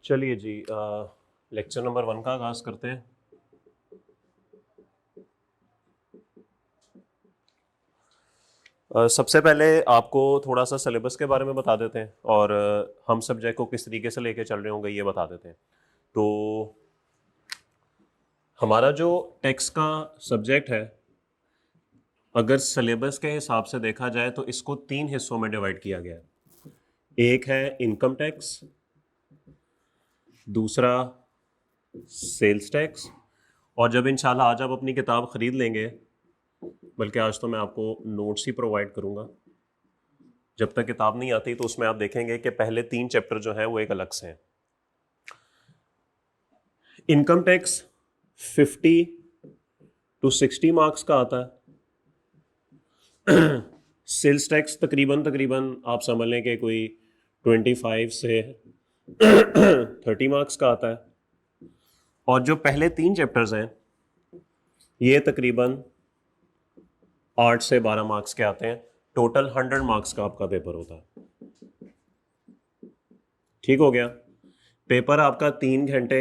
चलिए जी, lecture number 1 का आगाज़ करते हैं। सबसे पहले आपको थोड़ा सा सिलेबस के बारे में बता देते हैं और हम सब्जेक्ट को किस तरीके से लेके चल रहे होंगे ये बता देते हैं। तो हमारा जो टेक्स्ट का सब्जेक्ट है, अगर सिलेबस के हिसाब से देखा जाए तो इसको 3 हिस्सों में डिवाइड किया गया है। एक है इनकम टैक्स, दूसरा सेल्स टैक्स, और जब इंशाल्लाह आज आप अपनी किताब ख़रीद लेंगे, बल्कि आज तो मैं आपको नोट्स ही प्रोवाइड करूँगा, जब तक किताब नहीं आती तो उसमें आप देखेंगे कि पहले 3 चैप्टर जो हैं वो एक अलग से हैं। इनकम टैक्स 50 to 60 मार्क्स का आता है। सेल्स टैक्स तकरीबन आप समझ लें कि कोई 25 से 30 मार्क्स का आता है। और जो पहले 3 चैप्टर्स हैं ये तकरीबन 8 से 12 मार्क्स के आते हैं। टोटल 100 मार्क्स का आपका पेपर होता है। ठीक हो गया। पेपर आपका 3 घंटे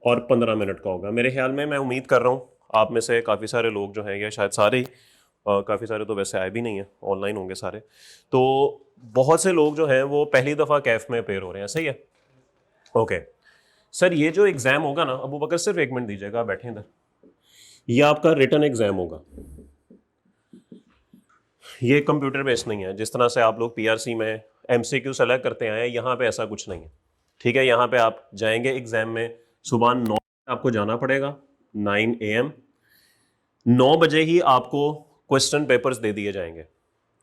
और 15 मिनट का होगा मेरे ख्याल में। मैं उम्मीद कर रहा हूँ आप में से काफ़ी सारे लोग जो हैं, या शायद सारे ही, काफ़ी सारे तो वैसे आए भी नहीं हैं, ऑनलाइन होंगे सारे, तो बहुत से लोग जो हैं वो पहली दफ़ा कैफ में अपेयर हो रहे हैं। सही है? ओके सर, ये जो एग्ज़ाम होगा ना, अबू बकर सिर्फ 1 मिनट दीजिएगा, बैठे इधर। ये आपका रिटन एग्ज़ाम होगा। ये कंप्यूटर बेस्ड नहीं है जिस तरह से आप लोग पीआरसी में एमसीक्यू सेलेक्ट करते हैं, यहाँ पे ऐसा कुछ नहीं है। ठीक है, यहाँ पे आप जाएंगे एग्जाम में सुबह 9 आपको जाना पड़ेगा, 9 AM। 9 बजे ही आपको क्वेश्चन पेपर्स दे दिए जाएंगे।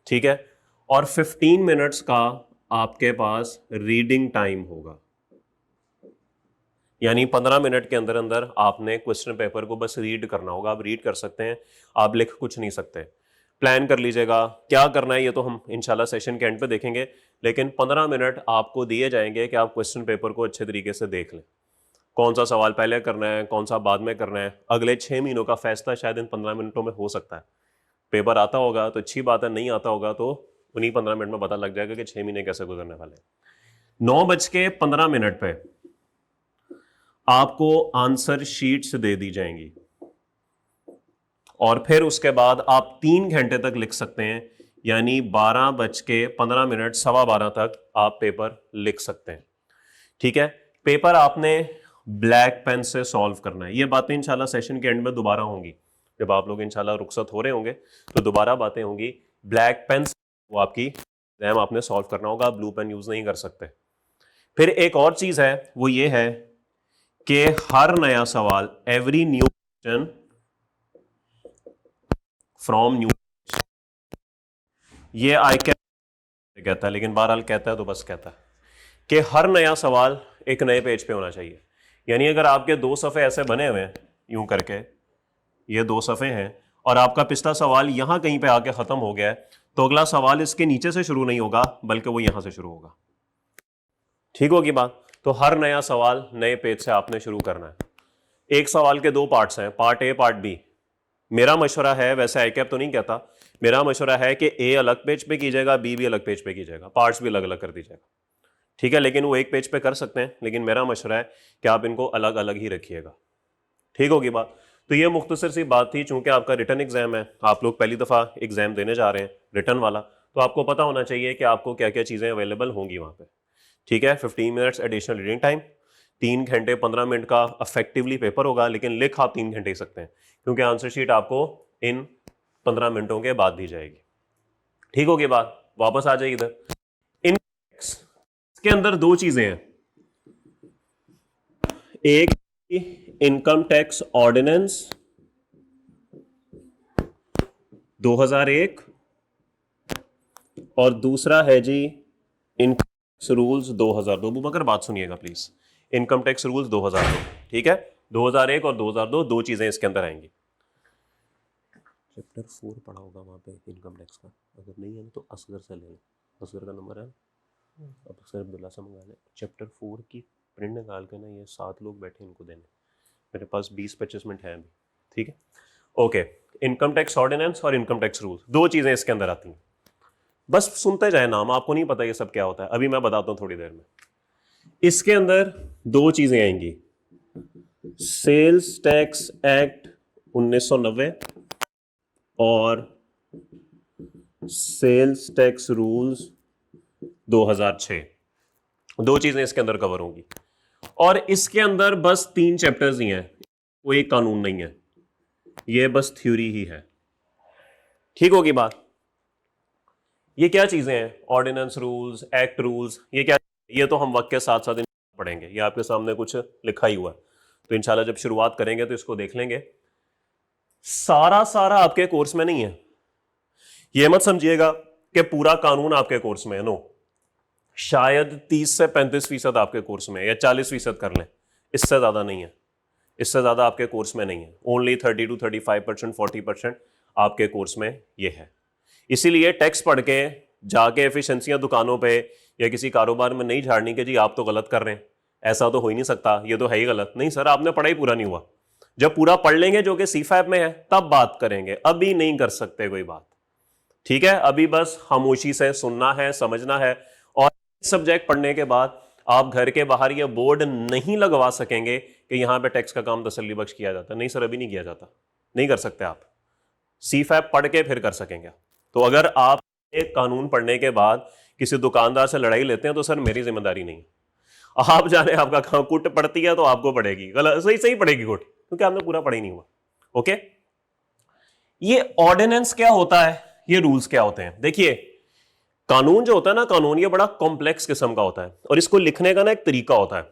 ठीक है, और 15 मिनट्स का आपके पास रीडिंग टाइम होगा, यानी 15 मिनट के अंदर अंदर आपने क्वेश्चन पेपर को बस रीड करना होगा। आप रीड कर सकते हैं, आप लिख कुछ नहीं सकते। प्लान कर लीजिएगा क्या करना है, ये तो हम इंशाल्लाह सेशन के एंड पे देखेंगे, लेकिन 15 मिनट आपको दिए जाएंगे कि आप क्वेश्चन पेपर को अच्छे तरीके से देख लें। कौन सा सवाल पहले करना है, कौन सा बाद में करना है, अगले 6 महीनों का फैसला शायद इन 15 मिनटों में हो सकता है। पेपर आता होगा तो अच्छी बात है, नहीं आता होगा तो उन्हीं 15 मिनट में पता लग जाएगा कि 6 महीने कैसे गुजरने वाले। 9:15 पे आपको आंसर शीट्स दे दी जाएंगी और फिर उसके बाद आप 3 घंटे तक लिख सकते हैं, यानी 12:15 12:15 तक आप पेपर लिख सकते हैं। ठीक है, पेपर आपने ब्लैक पेन से सॉल्व करना है। ये बातें इंशाल्लाह सेशन के एंड में दोबारा होंगी, जब आप लोग इंशाल्लाह रुखसत हो रहे होंगे तो दोबारा बातें होंगी। ब्लैक पेन से वो आपकी एग्जाम आपने सॉल्व करना होगा, ब्लू पेन यूज नहीं कर सकते। फिर एक और चीज है, वो ये है कि हर नया सवाल, every new question from new, ये आई कैन कहता है, लेकिन बहरहाल कहता है तो बस कहता है कि हर नया सवाल एक नए पेज पे होना चाहिए। यानी अगर आपके 2 सफ़े ऐसे बने हुए हैं यूं करके, ये 2 सफ़े हैं और आपका पिछला सवाल यहां कहीं पे आके खत्म हो गया है, तो अगला सवाल इसके नीचे से शुरू नहीं होगा बल्कि वो यहां से शुरू होगा। ठीक होगी बात? तो हर नया सवाल नए पेज से आपने शुरू करना है। एक सवाल के 2 पार्ट्स हैं, पार्ट ए पार्ट बी। मेरा मशवरा है, वैसे आईकैप तो नहीं कहता, मेरा मशवरा है कि ए अलग पेज पे कीजिएगा, बी भी अलग पेज पे कीजिएगा, पार्ट्स भी अलग अलग कर दीजिएगा। ठीक है, लेकिन वो एक पेज पे कर सकते हैं, लेकिन मेरा मशवरा है कि आप इनको अलग अलग ही रखिएगा। ठीक होगी बात? तो ये मुख्तसर सी बात थी। चूंकि आपका रिटर्न एग्जाम है, आप लोग पहली दफ़ा एग्जाम देने जा रहे हैं रिटर्न वाला, तो आपको पता होना चाहिए कि आपको क्या क्या चीज़ें अवेलेबल होंगी वहाँ पे। ठीक है, 15 मिनट्स एडिशनल रीडिंग टाइम, 3 घंटे 15 मिनट का अफेक्टिवली पेपर होगा, लेकिन लिख आप 3 घंटे ही सकते हैं, क्योंकि आंसर शीट आपको इन 15 मिनटों के बाद दी जाएगी। ठीक होगी बात? वापस आ जाइए इधर। इसके अंदर 2 चीजें हैं, एक इनकम टैक्स ऑर्डिनेंस 2001 और दूसरा है जी इनकम टैक्स रूल्स 2002। अबू बकर बात सुनिएगा प्लीज। इनकम टैक्स रूल्स 2002, ठीक है, 2001 और 2002 2 चीजें इसके अंदर आएंगी। चैप्टर 4 पढ़ा होगा वहां पे इनकम टैक्स का, अगर नहीं है तो असगर से ले लें, असगर का नंबर है, अब असगर अब्दुल्ला से मंगा लें। चैप्टर 4 की प्रिंट निकाल के ना, ये 7 लोग बैठे इनको देने, मेरे पास 20-25 मिनट हैं अभी। ठीक है, ओके। इनकम टैक्स ऑर्डिनेंस और इनकम टैक्स रूल, 2 चीजें इसके अंदर आती हैं। बस सुनते जाए नाम, आपको नहीं पता ये सब क्या होता है, अभी मैं बताता हूं थोड़ी देर में। इसके अंदर दो चीजें आएंगी, सेल्स टैक्स एक्ट 1990 और सेल्स टैक्स रूल्स 2006। दो चीजें इसके अंदर कवर होंगी और इसके अंदर बस 3 चैप्टर्स ही हैं, कोई कानून नहीं है, ये बस थ्योरी ही है। ठीक होगी बात? ये क्या चीजें हैं? ऑर्डिनेंस रूल्स, एक्ट रूल्स, ये क्या? ये तो हम वक्त के साथ साथ पढ़ेंगे, ये आपके सामने कुछ लिखा ही हुआ है, तो इंशाल्लाह जब शुरुआत करेंगे तो इसको देख लेंगे। सारा सारा आपके कोर्स में नहीं है, ये मत समझिएगा कि पूरा कानून आपके कोर्स में है। नो, शायद 30 से 35% आपके कोर्स में, या 40% कर लें, इससे ज्यादा नहीं है, इससे ज्यादा आपके कोर्स में नहीं है। ओनली 30 to 35%, 40% आपके कोर्स में ये है। इसीलिए टैक्स पढ़ के जाके एफिशिएंसियां दुकानों पे या किसी कारोबार में नहीं झाड़नी कि जी आप तो गलत कर रहे हैं, ऐसा तो हो ही नहीं सकता, ये तो है ही गलत। नहीं सर, आपने पढ़ा ही पूरा नहीं हुआ। जब पूरा पढ़ लेंगे जो कि सीफैप में है तब बात करेंगे, अभी नहीं कर सकते कोई बात। ठीक है, अभी बस खामोशी से सुनना है, समझना है। और सब्जेक्ट पढ़ने के बाद आप घर के बाहर ये बोर्ड नहीं लगवा सकेंगे कि यहां पे टैक्स का काम तसल्ली बख्श किया जाता। नहीं सर, अभी नहीं किया जाता, नहीं कर सकते आप। सीफैप पढ़ के फिर कर सकेंगे। तो अगर आप एक कानून पढ़ने के बाद किसी दुकानदार से लड़ाई लेते हैं तो सर मेरी जिम्मेदारी नहीं, आप जाने आपका काम। कुट पड़ती है तो आपको पड़ेगी, गलत सही सही पड़ेगी कुट, क्योंकि आपने पूरा पढ़ा ही नहीं हुआ। ओके, ये ऑर्डिनेंस क्या होता है, ये रूल्स क्या होते हैं? देखिए, कानून जो होता है ना, कानून ये बड़ा कॉम्प्लेक्स किस्म का होता है और इसको लिखने का ना एक तरीका होता है।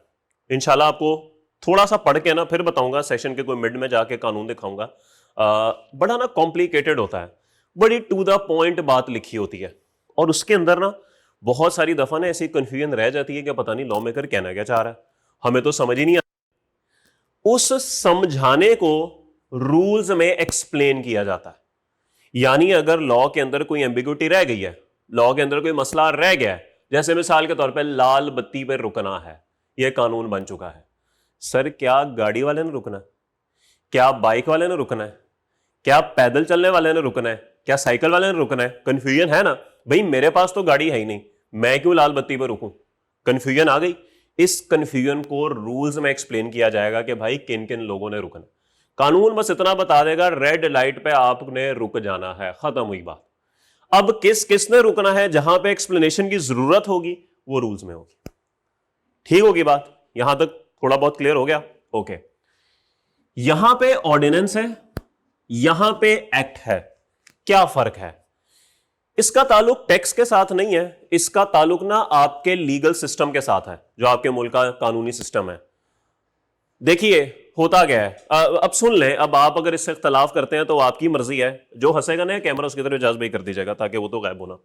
इंशाल्लाह आपको थोड़ा सा पढ़ के ना फिर बताऊंगा, सेशन के कोई मिड में जाके कानून दिखाऊंगा। बड़ा ना कॉम्प्लिकेटेड होता है, बड़ी टू द पॉइंट बात लिखी होती है और उसके अंदर ना बहुत सारी दफा ना ऐसी कंफ्यूजन रह जाती है कि पता नहीं लॉ मेकर कहना क्या चाह रहा है, हमें तो समझ ही नहीं आता। उस समझाने को रूल्स में एक्सप्लेन किया जाता है। यानी अगर लॉ के अंदर कोई एम्बिग्युइटी रह गई है, लॉ के अंदर कोई मसला रह गया है, जैसे मिसाल के तौर पे लाल बत्ती पर रुकना है, यह कानून बन चुका है। सर क्या गाड़ी वाले ने रुकना है? क्या बाइक वाले ने रुकना है? क्या पैदल चलने वाले ने रुकना है? क्या साइकिल वाले ने रुकना है? कंफ्यूजन है ना भाई, मेरे पास तो गाड़ी है ही नहीं, मैं क्यों लाल बत्ती पर रुकूं? कंफ्यूजन आ गई। इस कंफ्यूजन को रूल्स में एक्सप्लेन किया जाएगा कि भाई किन किन लोगों ने रुकना। कानून बस इतना बता देगा, रेड लाइट पे आपने रुक जाना है, खत्म हुई बात। अब किस किसने रुकना है, जहां पे एक्सप्लेनेशन की जरूरत होगी वो रूल्स में होगी। ठीक होगी बात? यहां तक थोड़ा बहुत क्लियर हो गया? ओके, यहां पे ऑर्डिनेंस है, यहां पे एक्ट है, क्या फर्क है? इसका ताल्लुक टैक्स के साथ नहीं है, इसका ताल्लुक ना आपके लीगल सिस्टम के साथ है, जो आपके मुल्क का कानूनी सिस्टम है। देखिए होता क्या है, अब सुन लें। अब आप अगर इससे इख्तलाफ करते हैं तो आपकी मर्जी है, जो हंसेगा ना कैमरा उसकी तरफ इजाजत भाई कर दीजिएगा ताकि वो तो गायब होना।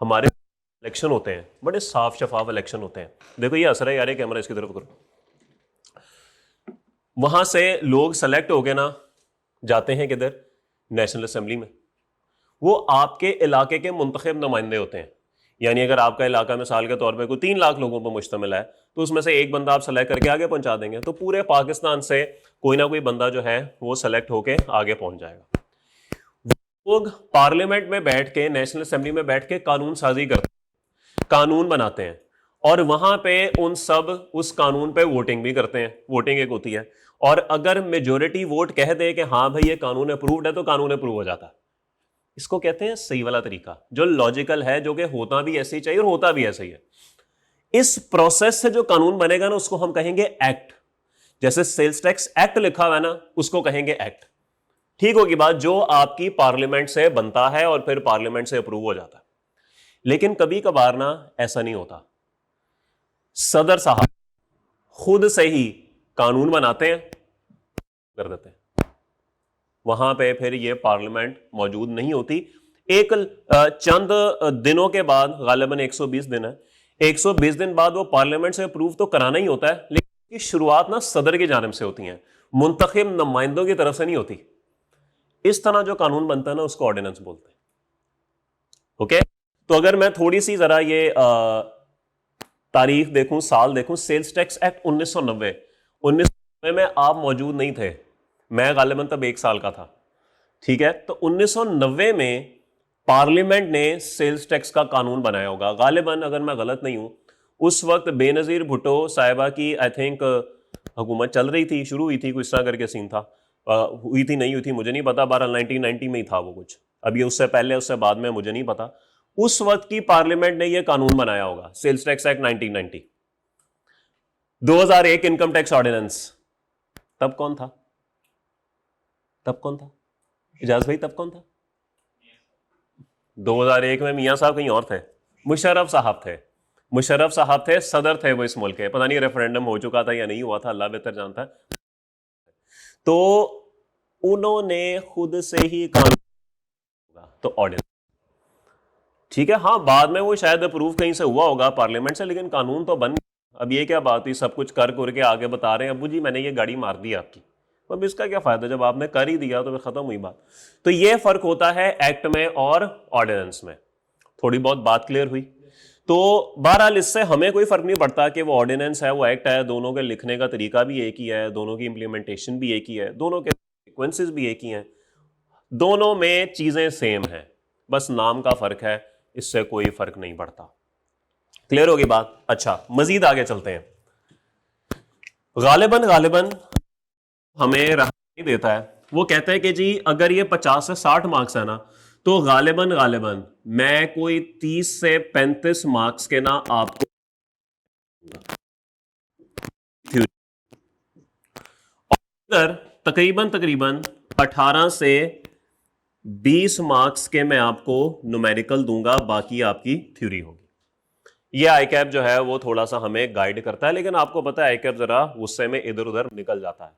हमारे इलेक्शन होते हैं, बड़े साफ शफाफ इलेक्शन होते हैं। देखो ये हंस रहा है यार, कैमरा इसकी तरफ करो। वहां से लोग सेलेक्ट हो गए ना, जाते हैं किधर? नेशनल असेंबली में। वो आपके इलाके के मुंतखब नुमाइंदे होते हैं। यानी अगर आपका इलाका मिसाल के तौर पे कोई 3 लाख लोगों पर मुश्तमिल है तो उसमें से एक बंदा आप सेलेक्ट करके आगे पहुंचा देंगे, तो पूरे पाकिस्तान से कोई ना कोई बंदा जो है वो सेलेक्ट होके आगे पहुंच जाएगा। लोग पार्लियामेंट में बैठ के, नेशनल असेंबली में बैठ के कानून साजी करते हैं, कानून बनाते हैं और वहां पे उन सब उस कानून पे वोटिंग भी करते हैं। वोटिंग एक होती है और अगर मेजोरिटी वोट कह दे कि हाँ भाई ये कानून अप्रूव्ड है तो कानून अप्रूव हो जाता है। इसको कहते हैं सही वाला तरीका, जो लॉजिकल है, जो कि होता भी ऐसे ही चाहिए और होता भी ऐसे ही है। इस प्रोसेस से जो कानून बनेगा ना उसको हम कहेंगे एक्ट। जैसे सेल्स टैक्स एक्ट लिखा हुआ है ना, उसको कहेंगे एक्ट। ठीक होगी बात? जो आपकी पार्लियामेंट से बनता है और फिर पार्लियामेंट से अप्रूव हो जाता है। लेकिन कभी कभार ना ऐसा नहीं होता, सदर साहब खुद से ही कानून बनाते हैं, कर देते हैं। वहां पे फिर ये पार्लियामेंट मौजूद नहीं होती। एक चंद दिनों के बाद, गालिबन 120 दिन है, 120 दिन बाद वो पार्लियामेंट से अप्रूव तो कराना ही होता है, लेकिन शुरुआत ना सदर की जानिब से होती है, मुंतखब नुमाइंदों की तरफ से नहीं होती। इस तरह जो कानून बनता है ना उसको ऑर्डिनेंस बोलते हैं। ओके, तो अगर मैं थोड़ी सी जरा ये तारीख देखूं, साल देखूं, सेल्स टैक्स एक्ट 1990 में आप मौजूद नहीं थे, मैं गालिबन तब 1 साल का था। ठीक है, तो 1990 में पार्लियामेंट ने सेल्स टैक्स का कानून बनाया होगा गालिबन, अगर मैं गलत नहीं हूं उस वक्त बेनज़ीर भुट्टो साहिबा की आई थिंक हुकूमत चल रही थी, शुरू हुई थी, कुछ इस तरह करके सीन था। हुई थी नहीं हुई थी मुझे नहीं पता, 1990 में ही था वो कुछ, अभी उससे पहले उससे बाद में मुझे नहीं पता। उस वक्त की पार्लियामेंट ने ये कानून बनाया होगा, sales tax act 1990। 2001 income tax ordinance, तब कौन था? तब कौन था इजाज भाई, तब कौन था? 2001 में मियां साहब कहीं और थे, मुशर्रफ साहब थे। मुशर्रफ साहब थे, सदर थे वो इस मुल्क के, पता नहीं रेफरेंडम हो चुका था या नहीं हुआ था, अल्लाह बेहतर जानता है। तो उन्होंने खुद से ही कानून, तो ऑर्डिनेंस, ठीक है, हाँ बाद में वो शायद अप्रूव कहीं से हुआ होगा पार्लियामेंट से, लेकिन कानून तो बन गया। अब ये क्या बात हुई, सब कुछ कर के आगे बता रहे हैं अबू जी मैंने ये गाड़ी मार दी आपकी, अब इसका क्या फायदा, जब आपने कर ही दिया तो फिर खत्म हुई बात। तो ये फर्क होता है एक्ट में और ऑर्डिनेंस में। थोड़ी बहुत बात क्लियर हुई। तो बहरहाल इससे हमें कोई फर्क नहीं पड़ता कि वो ऑर्डिनेंस है वो एक्ट है, दोनों के लिखने का तरीका भी एक ही है, दोनों की इंप्लीमेंटेशन भी एक ही है, दोनों के सीक्वेंसेस भी एक ही हैं, दोनों में चीजें सेम हैं, बस नाम का फर्क है, इससे कोई फर्क नहीं पड़ता। क्लियर होगी बात? अच्छा मजीद आगे चलते हैं। गालिबन गालिबन हमें रहने देता है, वो कहता है कि जी अगर ये 50 से 60 मार्क्स है ना, तो गालिबन गालिबन मैं कोई 30 से 35 मार्क्स के ना आपको इधर तकरीबन तकरीबन 18 से 20 मार्क्स के मैं आपको न्यूमेरिकल दूंगा, बाकी आपकी थ्योरी होगी। ये आईकैप जो है वो थोड़ा सा हमें गाइड करता है, लेकिन आपको पता है आईकैप जरा गुस्से में इधर उधर निकल जाता है,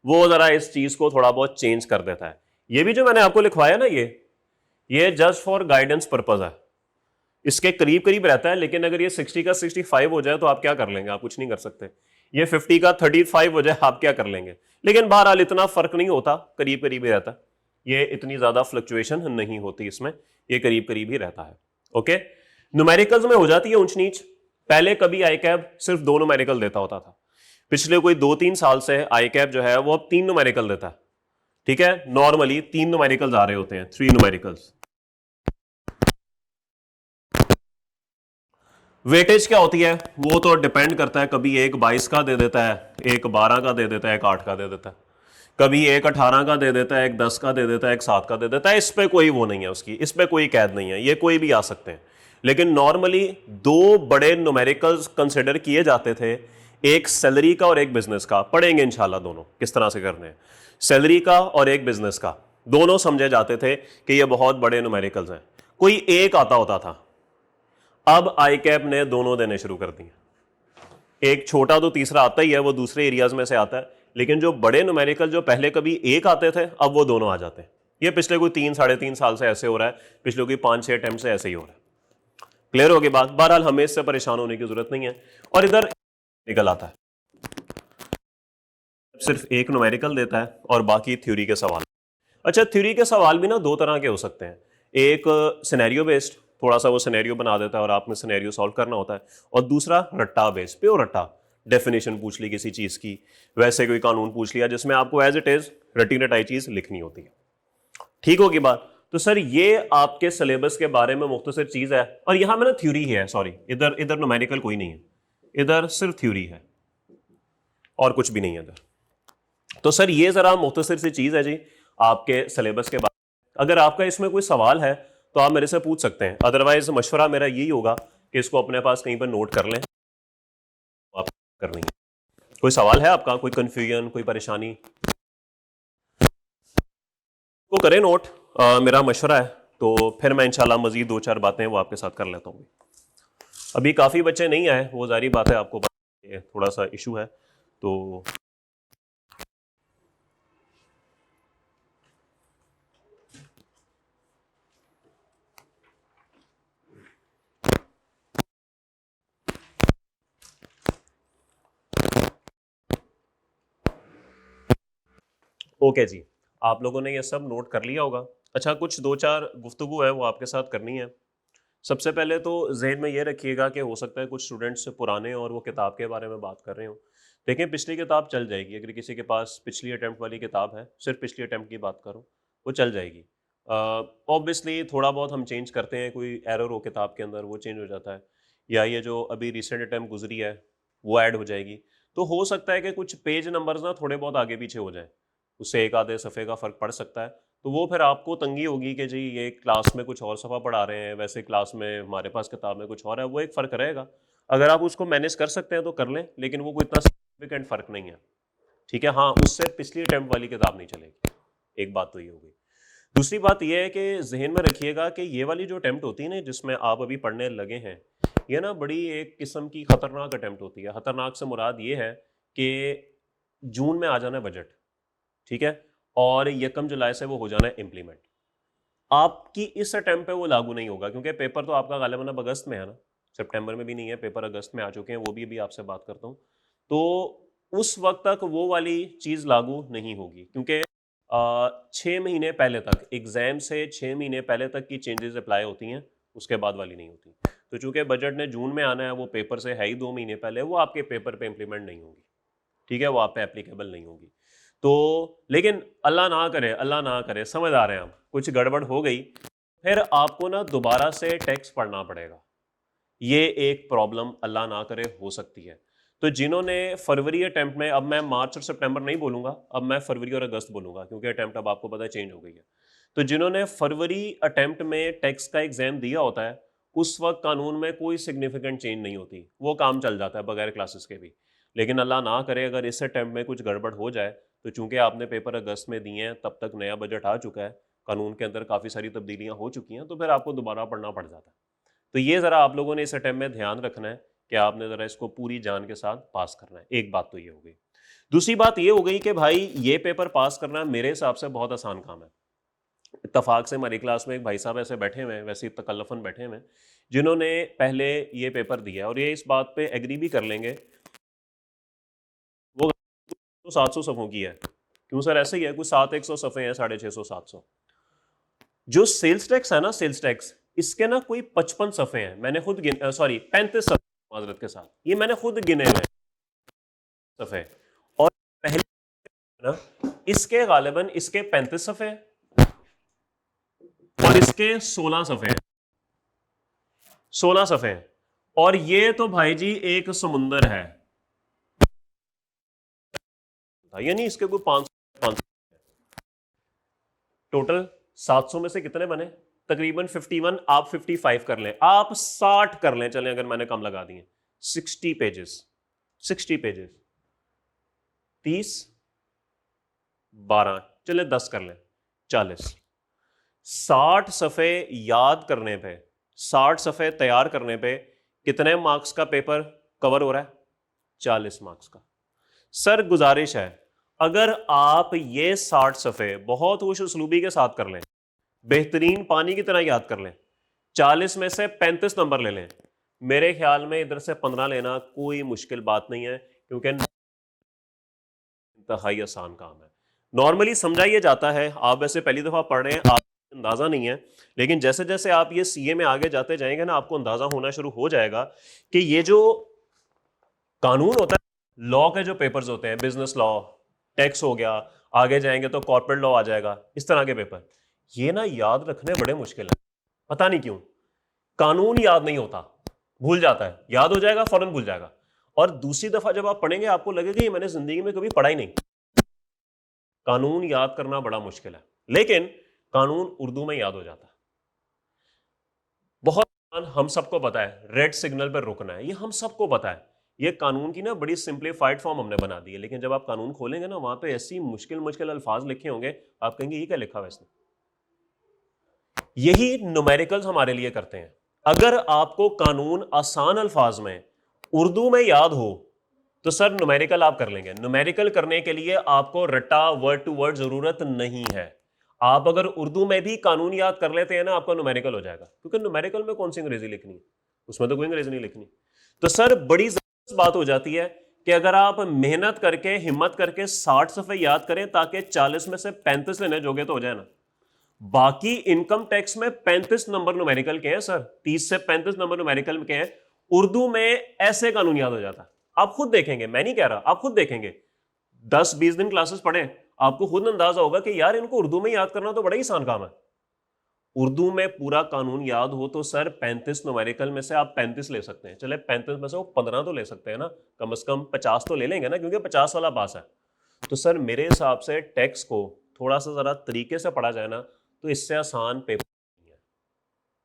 वो जरा इस चीज को थोड़ा बहुत चेंज कर देता है। ये भी जो मैंने आपको लिखवाया ना, ये जस्ट फॉर गाइडेंस पर्पज है, इसके करीब करीब रहता है, लेकिन अगर ये 60 का 65 हो जाए तो आप क्या कर लेंगे? आप कुछ नहीं कर सकते। ये 50 का 35 हो जाए आप क्या कर लेंगे? लेकिन बहरहाल इतना फर्क नहीं होता, करीब करीब ही रहता है, ये इतनी ज्यादा फ्लक्चुएशन नहीं होती इसमें, ये करीब करीब ही रहता है। ओके, न्यूमेरिकल्स में हो जाती है ऊंच नीच। पहले कभी आईकैप सिर्फ 2 न्यूमेरिकल देता होता था, पिछले कोई 2-3 साल से आईकैप जो है वो अब 3 न्यूमेरिकल देता है। ठीक है, नॉर्मली 3 न्यूमेरिकल्स आ रहे होते हैं, 3 न्यूमेरिकल्स। वेटेज क्या होती है वो तो डिपेंड करता है, कभी एक 22 का दे देता है, एक 12 का दे देता है, एक 8 का दे देता है, कभी एक 18 का दे देता है, एक 10 का दे देता है, एक 7 का दे देता है। इस पे कोई वो नहीं है, उसकी इस पे कोई कैद नहीं है, ये कोई भी आ सकते हैं। लेकिन नॉर्मली 2 बड़े न्यूमेरिकल्स कंसिडर किए जाते थे, एक सैलरी का और एक बिजनेस का। पढ़ेंगे इंशाल्लाह दोनों किस तरह से करने हैं, सैलरी का और एक बिजनेस का, दोनों समझे जाते थे कि ये बहुत बड़े न्यूमेरिकल्स हैं। कोई एक आता होता था, अब आईकैप ने दोनों देने शुरू कर दिए। एक छोटा तो तीसरा आता ही है, वो दूसरे एरियाज में से आता है, लेकिन जो बड़े न्यूमेरिकल जो पहले कभी एक आते थे अब वो दोनों आ जाते हैं। ये पिछले कोई 3-3.5 साल से ऐसे हो रहा है, पिछले कोई 5-6 अटेम्प्ट से ऐसे ही हो रहा है। क्लियर होगी बात? बहरहाल हमें इससे परेशान होने की जरूरत नहीं है। और इधर निकल आता है, सिर्फ एक न्यूमेरिकल देता है और बाकी थ्योरी के सवाल। अच्छा, थ्योरी के सवाल भी ना 2 तरह के हो सकते हैं, एक सिनेरियो बेस्ड, थोड़ा सा वो सिनेरियो बना देता है और आपने सिनेरियो सॉल्व करना होता है, और दूसरा रट्टा बेस्ड, प्योर रट्टा, डेफिनेशन पूछ ली किसी चीज की, वैसे कोई कानून पूछ लिया जिसमें आपको एज इट इज रटी रटाई चीज लिखनी होती है। ठीक होगी बात? तो सर ये आपके सिलेबस के बारे में मुख्तसर चीज है, और यहां में ना थ्योरी है, सॉरी इधर इधर न्यूमेरिकल कोई नहीं है, इधर सिर्फ थ्योरी है और कुछ भी नहीं है इधर। तो सर ये जरा मुख्तसर सी चीज है जी आपके सिलेबस के बारे में। अगर आपका इसमें कोई सवाल है तो आप मेरे से पूछ सकते हैं, अदरवाइज मशवरा मेरा यही होगा कि इसको अपने पास कहीं पर नोट कर लें, आप करनी है। कोई सवाल है आपका, कोई कंफ्यूजन, कोई परेशानी, को करें नोट, मेरा मशवरा है। तो फिर मैं इंशाल्लाह मजीद 2-4 बातें वो आपके साथ कर लेता हूँ। अभी काफ़ी बच्चे नहीं आए, वो जारी बात है, आपको थोड़ा सा इशू है तो ओके जी, आप लोगों ने ये सब नोट कर लिया होगा। अच्छा, कुछ 2-4 गुफ्तगू है वो आपके साथ करनी है। सबसे पहले तो जहन में ये रखिएगा कि हो सकता है कुछ स्टूडेंट्स पुराने और वो किताब के बारे में बात कर रहे हो। देखें, पिछली किताब चल जाएगी, अगर किसी के पास पिछली अटैम्प्ट वाली किताब है, सिर्फ पिछली अटैम्प्ट की बात करो, वो चल जाएगी। ऑब्वियसली थोड़ा बहुत हम चेंज करते हैं, कोई एरर हो किताब के अंदर वो चेंज हो जाता है, या ये जो अभी रिसेंट अटेम्प्ट गुजरी है वो ऐड हो जाएगी, तो हो सकता है कि कुछ पेज नंबर्स ना थोड़े बहुत आगे पीछे हो जाएं, उससे एक आधे सफ़े का फ़र्क पड़ सकता है। तो वो फिर आपको तंगी होगी कि जी ये क्लास में कुछ और सफ़ा पढ़ा रहे हैं, वैसे क्लास में हमारे पास किताब में कुछ और है, वो एक फ़र्क रहेगा। अगर आप उसको मैनेज कर सकते हैं तो कर लें, लेकिन वो कोई इतना सिग्निफिकेंट फ़र्क नहीं है। ठीक है, हाँ उससे पिछली अटेम्प्ट वाली किताब नहीं चलेगी, एक बात तो ये हो गई। दूसरी बात यह है कि जहन में रखिएगा कि ये वाली जो अटेम्प्ट होती है ना जिसमें आप अभी पढ़ने लगे हैं, ये ना बड़ी एक किस्म की खतरनाक अटेम्प्ट होती है। खतरनाक से मुराद ये है कि जून में आ जाना है बजट, ठीक है, और 1 जुलाई से वो हो जाना है इम्प्लीमेंट। आपकी इस अटेम्प्ट पे वो लागू नहीं होगा क्योंकि पेपर तो आपका गालिबन अब अगस्त में है ना, सितंबर में भी नहीं है, पेपर अगस्त में आ चुके हैं, वो भी अभी आपसे बात करता हूँ। तो उस वक्त तक वो वाली चीज़ लागू नहीं होगी क्योंकि 6 महीने पहले तक, एग्जाम से 6 महीने पहले तक की चेंजेस अप्लाई होती हैं, उसके बाद वाली नहीं होती। तो चूंकि बजट ने जून में आना है, वो पेपर से है ही 2 महीने पहले, वो आपके पेपर पे इम्प्लीमेंट नहीं होगी, ठीक है, वो आप पे एप्लीकेबल नहीं होगी। तो लेकिन अल्लाह ना करे समझ आ रहे हैं, हम कुछ गड़बड़ हो गई, फिर आपको ना दोबारा से टेक्स्ट पढ़ना पड़ेगा। ये एक प्रॉब्लम अल्लाह ना करे हो सकती है। तो जिन्होंने फरवरी अटेम्प्ट में, अब मैं मार्च और सितंबर नहीं बोलूंगा, अब मैं फरवरी और अगस्त बोलूंगा क्योंकि अटेम्प्ट अब आपको पता है चेंज हो गई है। तो जिन्होंने फरवरी अटेम्प्ट में टेक्स्ट का एग्जाम दिया होता है, उस वक्त कानून में कोई सिग्निफिकेंट चेंज नहीं होती, वो काम चल जाता है बगैर क्लासेस के भी। लेकिन अल्लाह ना करे अगर इस अटेम्प्ट में कुछ गड़बड़ हो जाए, तो चूंकि आपने पेपर अगस्त में दिए हैं, तब तक नया बजट आ चुका है, कानून के अंदर काफ़ी सारी तब्दीलियां हो चुकी हैं, तो फिर आपको दोबारा पढ़ना पड़ जाता है। तो ये ज़रा आप लोगों ने इस अटेम्प्ट में ध्यान रखना है कि आपने ज़रा इसको पूरी जान के साथ पास करना है। एक बात तो ये हो गई। दूसरी बात ये हो गई कि भाई ये पेपर पास करना मेरे हिसाब से बहुत आसान काम है। इत्तफाक से हमारी क्लास में एक भाई साहब ऐसे बैठे हुए हैं, वैसे तकल्लुफ़न बैठे हुए हैं, जिन्होंने पहले ये पेपर दिया और ये इस बात पे एग्री भी कर लेंगे, वो तो 700 सफ़ों की है। क्यों सर? ऐसे ही है, कुछ 700 सफ़े हैं, 650 700। जो सेल्स टैक्स है ना, सेल्स टैक्स, इसके ना कोई 55 सफ़े हैं, मैंने खुद सॉरी 35 सफ़े, माजरत के साथ, ये मैंने खुद गिने हुए सफ़े। और पहले ना इसके गालिबन इसके 35 सफ़े हैं और इसके 16 सफ़े हैं, 16 सफ़े हैं। और ये तो भाई जी एक समुंदर है, यानी इसके कोई 500 टोटल 700 में से कितने बने? तकरीबन 51, आप 55 कर लें, आप 60 कर लें, चलें अगर मैंने कम लगा दिए, 60 पेजेस, 60 पेजेस, 30 12, चले 10 कर लें, 40, 60 सफ़े याद करने पे, 60 सफ़े तैयार करने पे कितने मार्क्स का पेपर कवर हो रहा है? 40 मार्क्स का। सर गुजारिश है, अगर आप ये 60 सफ़े बहुत खुश उसलूबी के साथ कर लें, बेहतरीन पानी की तरह याद कर लें, 40 में से 35 नंबर ले लें, मेरे ख्याल में इधर से 15 लेना कोई मुश्किल बात नहीं है, क्योंकि इंतहाई आसान काम है। नॉर्मली समझा ये जाता है, आप वैसे पहली दफ़ा पढ़ रहे हैं, आप अंदाज़ा नहीं है, लेकिन जैसे जैसे आप ये सीए में आगे जाते जाएंगे ना, आपको अंदाज़ा होना शुरू हो जाएगा कि ये जो कानून होता है, लॉ के जो पेपर्स होते हैं, बिजनेस लॉ, टैक्स हो गया, आगे जाएंगे तो कॉर्पोरेट लॉ आ जाएगा, इस तरह के पेपर, ये ना याद रखने बड़े मुश्किल है। पता नहीं क्यों, कानून याद नहीं होता, भूल जाता है, याद हो जाएगा फौरन भूल जाएगा, और दूसरी दफा जब आप पढ़ेंगे आपको लगेगा ये मैंने जिंदगी में कभी पढ़ा ही नहीं। कानून याद करना बड़ा मुश्किल है, लेकिन कानून उर्दू में याद हो जाता है। बहुत हम सबको पता है रेड सिग्नल पर रुकना है, ये हम सबको पता है, ये कानून की ना बड़ी सिंप्लीफाइड फॉर्म हमने बना दी है, लेकिन जब आप कानून खोलेंगे ना, वहां पे ऐसी मुश्किल मुश्किल अल्फाज लिखे होंगे, आप कहेंगे ये क्या लिखा हुआ इसने। यही न्यूमेरिकल्स हमारे लिए करते हैं। अगर आपको कानून आसान अल्फाज में उर्दू में याद हो तो सर न्यूमेरिकल आप कर लेंगे। न्यूमेरिकल करने के लिए आपको रट्टा वर्ड टू वर्ड जरूरत नहीं है। आप अगर उर्दू में भी कानून याद कर लेते हैं ना, आपका न्यूमेरिकल हो जाएगा, क्योंकि न्यूमेरिकल में कौन सी अंग्रेजी लिखनी है, उसमें तो कोई अंग्रेजी नहीं लिखनी। तो सर बड़ी जबरदस्त बात हो जाती है कि अगर आप मेहनत करके, हिम्मत करके 60 सफ़े याद करें ताकि 40 में से 35 लेने जोगे तो हो जाए ना। बाकी इनकम टैक्स में 35 नंबर न्यूमेरिकल के हैं सर, 30 से 35 नंबर न्यूमेरिकल के हैं। उर्दू में ऐसे कानून याद हो जाता है, आप खुद देखेंगे, मैं नहीं कह रहा, आप खुद देखेंगे, 10-20 दिन क्लासेस पढ़े, आपको खुद अंदाजा होगा कि यार इनको उर्दू में याद करना तो बड़ा ही आसान काम है। उर्दू में पूरा कानून याद हो तो सर 35 न्यूमेरिकल में से आप 35 ले सकते हैं, चले 35 में से वो 15 तो ले सकते हैं ना, कम से कम 50 तो ले लेंगे ना, क्योंकि 50 वाला पास है। तो सर मेरे हिसाब से टेक्स्ट को थोड़ा सा जरा तरीके से पढ़ा जाए ना, तो इससे आसान पेपर नहीं है।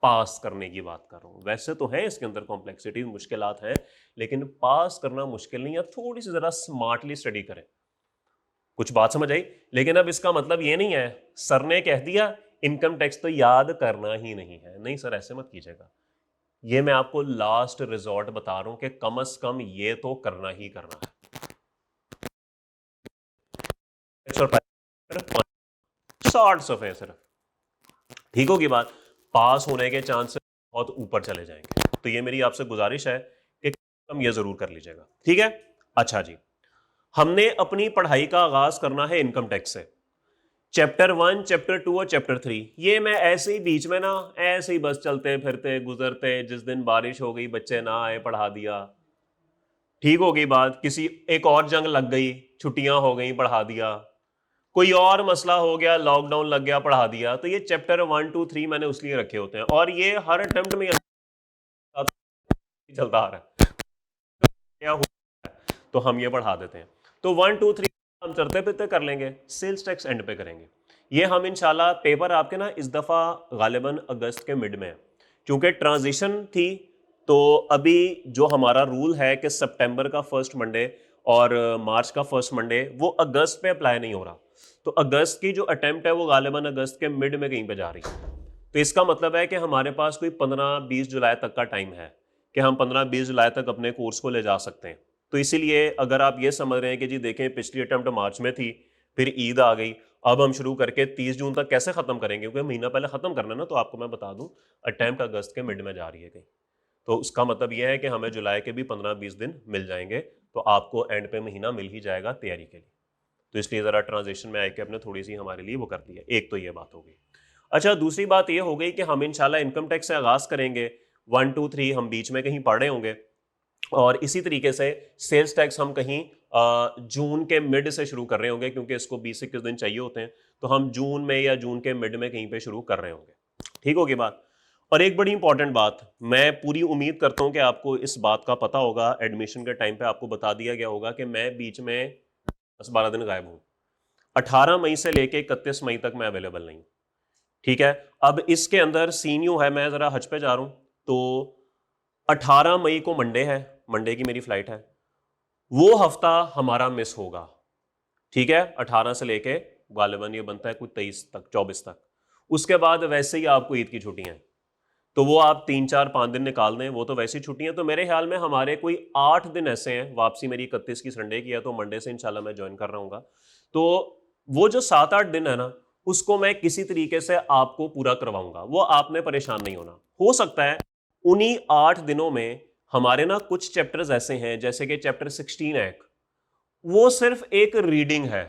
पास करने की बात कर रहा हूँ, वैसे तो है इसके अंदर कॉम्प्लेक्सिटी, मुश्किलात हैं, लेकिन पास करना मुश्किल नहीं है। थोड़ी सी जरा स्मार्टली स्टडी करें। कुछ बात समझ आई? लेकिन अब इसका मतलब ये नहीं है सर ने कह दिया इनकम टैक्स तो याद करना ही नहीं है, नहीं सर ऐसे मत कीजिएगा। ये मैं आपको लास्ट रिजॉर्ट बता रहा हूं कि कम से कम ये तो करना ही करना है। 60 सफे सिर्फ, ठीक होगी बात। पास होने के चांसेस बहुत ऊपर चले जाएंगे, तो ये मेरी आपसे गुजारिश है कि कम ये जरूर कर लीजिएगा, ठीक है। अच्छा जी, हमने अपनी पढ़ाई का आगाज करना है इनकम टैक्स से। चैप्टर 1, चैप्टर 2 और चैप्टर 3 ये मैं ऐसे ही बीच में ना, ऐसे ही बस चलते फिरते गुजरते, जिस दिन बारिश हो गई बच्चे ना आए पढ़ा दिया, ठीक हो गई बात। किसी एक और जंग लग गई, छुट्टियां हो गई पढ़ा दिया, कोई और मसला हो गया, लॉकडाउन लग गया पढ़ा दिया। तो ये चैप्टर 1, 2, 3 मैंने उसलिए रखे होते हैं, और ये हर अटेम्प्ट में चलता आ रहा है, क्या हुआ है, तो हम ये पढ़ा देते हैं। तो 1, 2, 3 हम चलते फिरते कर लेंगे, सेल्स टैक्स एंड पे करेंगे। ये हम इंशाल्लाह, पेपर आपके ना इस दफ़ा गालिबन अगस्त के मिड में है, क्योंकि ट्रांजिशन थी। तो अभी जो हमारा रूल है कि सितंबर का फर्स्ट मंडे और मार्च का फर्स्ट मंडे, वो अगस्त पे अप्लाई नहीं हो रहा। तो अगस्त की जो अटेम्प्ट है वो गालिबन अगस्त के मिड में कहीं पे जा रही है। तो इसका मतलब है कि हमारे पास कोई 15-20 जुलाई तक का टाइम है कि हम 15-20 जुलाई तक अपने कोर्स को ले जा सकते हैं। तो इसीलिए अगर आप ये समझ रहे हैं कि जी देखें पिछली अटेम्प्ट मार्च में थी, फिर ईद आ गई, अब हम शुरू करके 30 जून तक कैसे खत्म करेंगे, क्योंकि महीना पहले खत्म करना है ना। तो आपको मैं बता दूं, अटेम्प्ट अगस्त के मिड में जा रही है कहीं। तो उसका मतलब यह है कि हमें जुलाई के भी 15-20 दिन मिल जाएंगे, तो आपको एंड पे महीना मिल ही जाएगा तैयारी के लिए। तो इसलिए ज़रा ट्रांजिशन में आके अपने थोड़ी सी हमारे लिए वो कर दी है। एक तो ये बात हो गई। अच्छा, दूसरी बात ये हो गई कि हम इंशाल्लाह इनकम टैक्स से आगाज़ करेंगे। 1, 2, 3 हम बीच में कहीं पढ़ रहे होंगे, और इसी तरीके से सेल्स टैक्स हम कहीं जून के मिड से शुरू कर रहे होंगे, क्योंकि इसको 20-21 दिन चाहिए होते हैं। तो हम जून में या जून के मिड में कहीं पे शुरू कर रहे होंगे, ठीक होगी बात। और एक बड़ी इंपॉर्टेंट बात, मैं पूरी उम्मीद करता हूं कि आपको इस बात का पता होगा, एडमिशन के टाइम पे आपको बता दिया गया होगा कि मैं बीच में 10-12 दिन गायब हूं। 18 मई से लेके 31 मई तक मैं अवेलेबल नहीं हूं, ठीक है। अब इसके अंदर सीन यूं है, मैं जरा हज पे जा रहा हूं, तो 18 मई को मंडे है, मंडे की मेरी फ्लाइट है, वो हफ्ता हमारा मिस होगा, ठीक है। 18 से लेके गालिबन ये बनता है कुछ 23 तक, 24 तक। उसके बाद वैसे ही आपको ईद की छुट्टियां हैं, तो वो आप 3-4-5 दिन निकाल दें, वो तो वैसी छुट्टियां। तो मेरे ख्याल में हमारे कोई 8 दिन ऐसे हैं, वापसी मेरी 31 की संडे की है, तो मंडे से इंशाल्लाह मैं ज्वाइन कर रहा हूँ। तो वो जो 7-8 दिन है ना, उसको मैं किसी तरीके से आपको पूरा करवाऊंगा, वो आपने परेशान नहीं होना। हो सकता है उन्हीं 8 दिनों में हमारे ना कुछ चैप्टर्स ऐसे हैं, जैसे कि चैप्टर 16 है, वो सिर्फ एक रीडिंग है।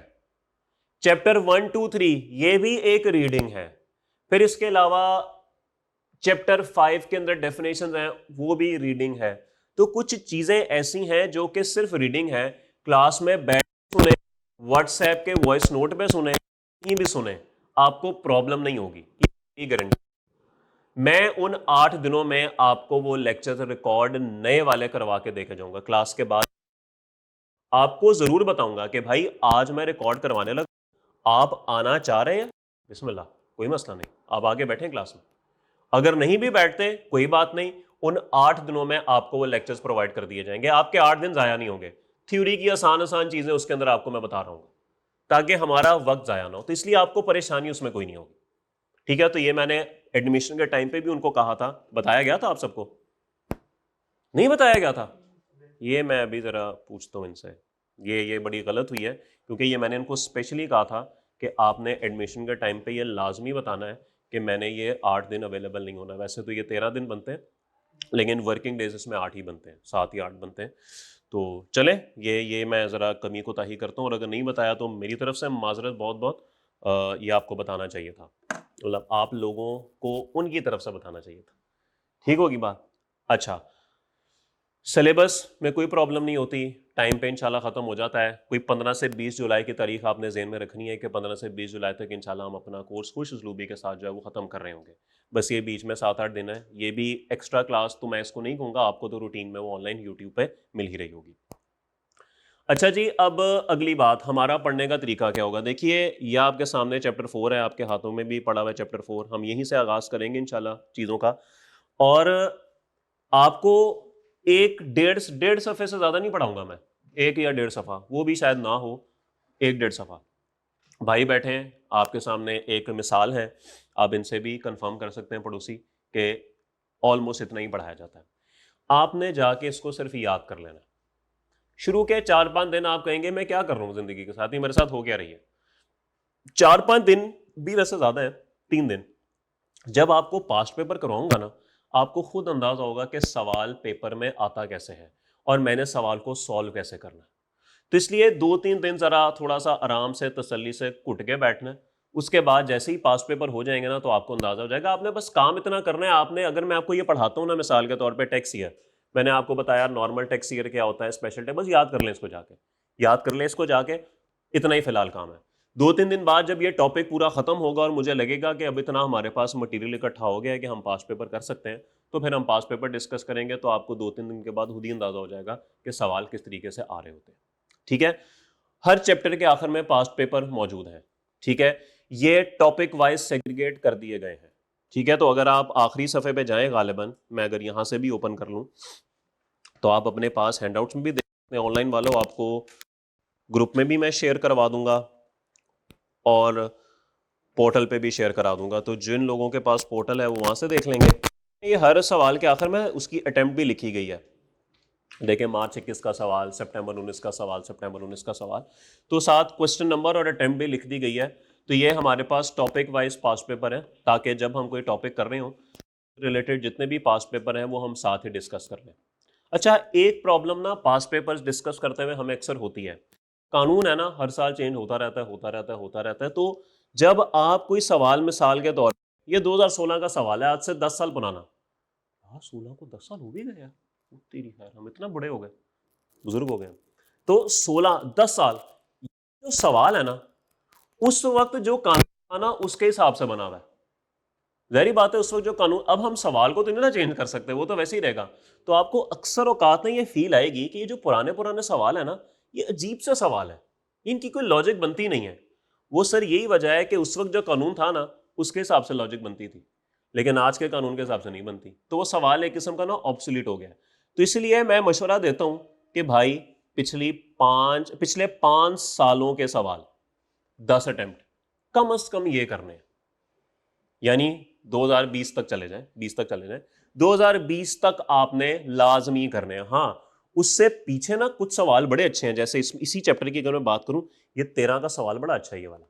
चैप्टर 1, 2, 3 ये भी एक रीडिंग है। फिर इसके अलावा चैप्टर 5 के अंदर डेफिनेशंस हैं, वो भी रीडिंग है। तो कुछ चीजें ऐसी हैं जो कि सिर्फ रीडिंग है, क्लास में बैठ सुने, व्हाट्सएप के वॉइस नोट पे सुने, कहीं भी सुने, आपको प्रॉब्लम नहीं होगी, ये गारंटी। मैं उन 8 दिनों में आपको वो लेक्चर रिकॉर्ड नए वाले करवा के देके जाऊंगा। क्लास के बाद आपको जरूर बताऊंगा कि भाई आज मैं रिकॉर्ड करवाने लगा, आप आना चाह रहे हैं, बिस्मिल्लाह, कोई मसला नहीं, आप आगे बैठें क्लास में। अगर नहीं भी बैठते कोई बात नहीं, उन 8 दिनों में आपको वो लेक्चर्स प्रोवाइड कर दिए जाएंगे, आपके 8 दिन जाया नहीं होंगे। थ्योरी की आसान आसान चीजें उसके अंदर आपको मैं बता रहा हूँ, ताकि हमारा वक्त जाया ना हो, तो इसलिए आपको परेशानी उसमें कोई नहीं होगी, ठीक है। तो ये मैंने एडमिशन के टाइम पे भी उनको कहा था, बताया गया था आप सबको, नहीं बताया गया था? ये मैं अभी ज़रा पूछता हूँ इनसे, ये बड़ी गलत हुई है, क्योंकि ये मैंने इनको स्पेशली कहा था कि आपने एडमिशन के टाइम पे ये लाजमी बताना है कि मैंने ये 8 दिन अवेलेबल नहीं होना। वैसे तो ये 13 दिन बनते हैं, लेकिन वर्किंग डेज इसमें 8 ही बनते हैं, 7 या 8 बनते हैं। तो चले, ये मैं ज़रा कमी कोताही करता हूँ, और अगर नहीं बताया तो मेरी तरफ से माजरत बहुत बहुत। ये आपको बताना चाहिए था, मतलब आप लोगों को उनकी तरफ से बताना चाहिए था, ठीक होगी बात। अच्छा, सिलेबस में कोई प्रॉब्लम नहीं होती, टाइम पे इंशाल्लाह ख़त्म हो जाता है। कोई 15 से 20 जुलाई की तारीख आपने ज़हन में रखनी है कि 15 से 20 जुलाई तक इंशाल्लाह हम अपना कोर्स खुश उसलूबी के साथ जो है वो ख़त्म कर रहे होंगे। बस ये बीच में 7-8 दिन है, ये भी एक्स्ट्रा क्लास तो मैं इसको नहीं कहूँगा, आपको तो रूटीन में वो ऑनलाइन यूट्यूब पे मिल ही रही होगी। अच्छा जी, अब अगली बात, हमारा पढ़ने का तरीका क्या होगा। देखिए यह आपके सामने चैप्टर 4 है, आपके हाथों में भी पड़ा हुआ है चैप्टर 4। हम यहीं से आगाज़ करेंगे इंशाल्लाह चीज़ों का। और आपको एक डेढ़ सफ़े से ज़्यादा नहीं पढ़ाऊंगा मैं, 1 या 1.5 सफ़ा, वो भी शायद ना हो, 1-1.5 सफ़ा। भाई बैठे हैं आपके सामने, एक मिसाल है, आप इनसे भी कंफर्म कर सकते हैं पड़ोसी कि ऑलमोस्ट इतना ही पढ़ाया जाता है। आपने जाके इसको सिर्फ याद कर लेना। शुरू के 4-5 दिन आप कहेंगे मैं क्या कर रहा हूँ जिंदगी के साथ, ही मेरे साथ हो क्या रही है। 4-5 दिन भी वैसे ज्यादा है, 3 दिन। जब आपको पास्ट पेपर करवाऊंगा ना, आपको खुद अंदाजा होगा कि सवाल पेपर में आता कैसे है और मैंने सवाल को सॉल्व कैसे करना है। तो इसलिए 2-3 दिन जरा थोड़ा सा आराम से तसल्ली से कुट के बैठना है। उसके बाद जैसे ही पास्ट पेपर हो जाएंगे ना, तो आपको अंदाजा हो जाएगा। आपने बस काम इतना करना है, आपने, अगर मैं आपको ये पढ़ाता हूँ ना मिसाल के तौर पे टैक्स ईयर, मैंने आपको बताया नॉर्मल टैक्स ईयर क्या होता है, स्पेशल टैक्स, बस याद कर लें इसको जाके, याद कर लें इसको जाके, इतना ही फिलहाल काम है। 2-3 दिन बाद जब ये टॉपिक पूरा खत्म होगा और मुझे लगेगा कि अब इतना हमारे पास मटेरियल इकट्ठा हो गया है कि हम पास्ट पेपर कर सकते हैं, तो फिर हम पास्ट पेपर डिस्कस करेंगे। तो आपको 2-3 दिन के बाद खुद ही अंदाजा हो जाएगा कि सवाल किस तरीके से आ रहे होते हैं। ठीक है, हर चैप्टर के आखिर में पास्ट पेपर मौजूद है। ठीक है, ये टॉपिक वाइज सेग्रीगेट कर दिए गए हैं। ठीक है, तो अगर आप आखिरी सफ़े पे जाएं, गालिबन मैं अगर यहां से भी ओपन कर लूं, तो आप अपने पास हैंडआउट्स में भी देख सकते हैं। ऑनलाइन वालों, आपको ग्रुप में भी मैं शेयर करवा दूंगा और पोर्टल पे भी शेयर करा दूंगा। तो जिन लोगों के पास पोर्टल है वो वहां से देख लेंगे। ये हर सवाल के आखिर में उसकी अटेम्प्ट भी लिखी गई है। देखें, मार्च 21 का सवाल, सितंबर 19 का सवाल, सितंबर 19 का सवाल, तो साथ क्वेश्चन नंबर और अटेम्प्ट भी लिख दी गई है। तो ये हमारे पास टॉपिक वाइज पास्ट पेपर है, ताकि जब हम कोई टॉपिक कर रहे हो रिलेटेड जितने भी पास्ट पेपर हैं वो हम साथ ही डिस्कस कर लें। अच्छा, एक प्रॉब्लम ना पास्ट पेपर्स डिस्कस करते हुए हमें अक्सर होती है, कानून है ना, हर साल चेंज होता रहता है, होता रहता है, होता रहता है। तो जब आप कोई सवाल, मिसाल के तौर पर ये 2016 का सवाल है, आज से 10 साल पुराना। हाँ, 16 को 10 साल हो भी गए यार, तेरी खैर, हम इतना बड़े हो गए, बुजुर्ग हो गए। तो 16-10 साल, जो सवाल है ना, उस वक्त जो कानून था ना उसके हिसाब से बना हुआ है। जाहिर बात है, उस वक्त जो कानून, अब हम सवाल को तो नहीं ना चेंज कर सकते, वो तो वैसे ही रहेगा। तो आपको अक्सर औकात में ये फील आएगी कि ये जो पुराने पुराने सवाल है ना, ये अजीब से सवाल है, इनकी कोई लॉजिक बनती नहीं है। वो सर यही वजह है कि उस वक्त जो कानून था ना उसके हिसाब से लॉजिक बनती थी, लेकिन आज के कानून के हिसाब से नहीं बनती। तो वो सवाल एक किस्म का ना ऑब्सोलीट हो गया। तो इसलिए मैं मशवरा देता हूं कि भाई पिछले 5 सालों के सवाल 10 अटेम्प्ट कम से कम ये करने हैं, यानी 2020 तक चले जाएं, 20 तक चले जाएं, 2020 तक आपने लाजमी करने हैं। हाँ, उससे पीछे ना कुछ सवाल बड़े अच्छे हैं, जैसे इसी चैप्टर की अगर मैं बात करूं, ये 13 का सवाल बड़ा अच्छा है, ये वाला,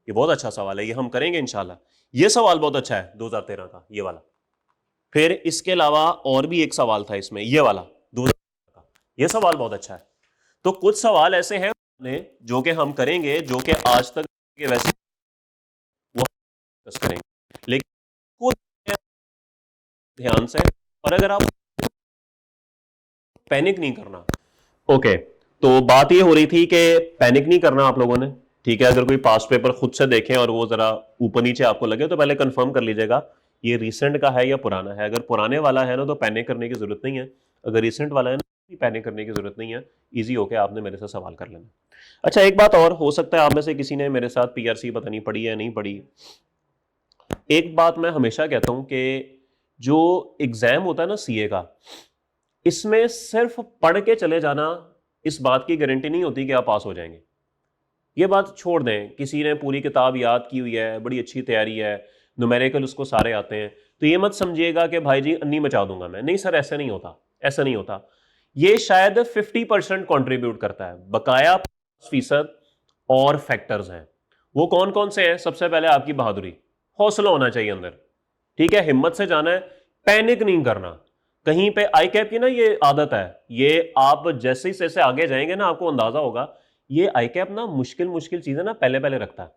ये बहुत अच्छा सवाल है, ये हम करेंगे इंशाल्लाह। ये सवाल बहुत अच्छा है 2013 का, ये वाला। फिर इसके अलावा और भी एक सवाल था इसमें, ये वाला 2013 का, ये सवाल बहुत अच्छा है। तो कुछ सवाल ऐसे हैं जो कि हम करेंगे, जो कि आज तक के वैसे वो डिस्कस करेंगे, लेकिन खुद ध्यान से, और अगर आप पैनिक नहीं करना। ओके, तो बात ये हो रही थी कि पैनिक नहीं करना आप लोगों ने। ठीक है, अगर कोई पास्ट पेपर खुद से देखें और वो जरा ऊपर नीचे आपको लगे, तो पहले कंफर्म कर लीजिएगा ये रिसेंट का है या पुराना है। अगर पुराने वाला है ना तो पैनिक करने की जरूरत नहीं है, अगर रिसेंट वाला है ना पैनिक करने की जरूरत नहीं है, इजी होके आपने मेरे से सवाल कर लेना। अच्छा, एक बात और, हो सकता है आप में से किसी ने मेरे साथ पीआरसी पता नहीं पढ़ी है नहीं पढ़ी। एक बात मैं हमेशा कहता हूं कि जो एग्जाम होता है ना सीए का, इसमें सिर्फ पढ़ के चले जाना इस बात की गारंटी नहीं होती कि आप पास हो जाएंगे। ये बात छोड़ दें, किसी ने पूरी किताब याद की हुई है, बड़ी अच्छी तैयारी है, न्यूमेरिकल उसको सारे आते हैं, तो ये मत समझिएगा कि भाई जी अन्नी मचा दूंगा मैं। नहीं सर, ऐसा नहीं होता, ऐसा नहीं होता। ये शायद 50% कॉन्ट्रीब्यूट करता है, बकाया 50% और फैक्टर्स हैं। वो कौन कौन से हैं? सबसे पहले आपकी बहादुरी, हौसला होना चाहिए अंदर। ठीक है, हिम्मत से जाना है, पैनिक नहीं करना। कहीं पे आई कैप की ना ये आदत है, ये आप जैसे ही जैसे आगे जाएंगे ना आपको अंदाजा होगा, ये आई कैप ना मुश्किल मुश्किल चीजें ना पहले पहले रखता है।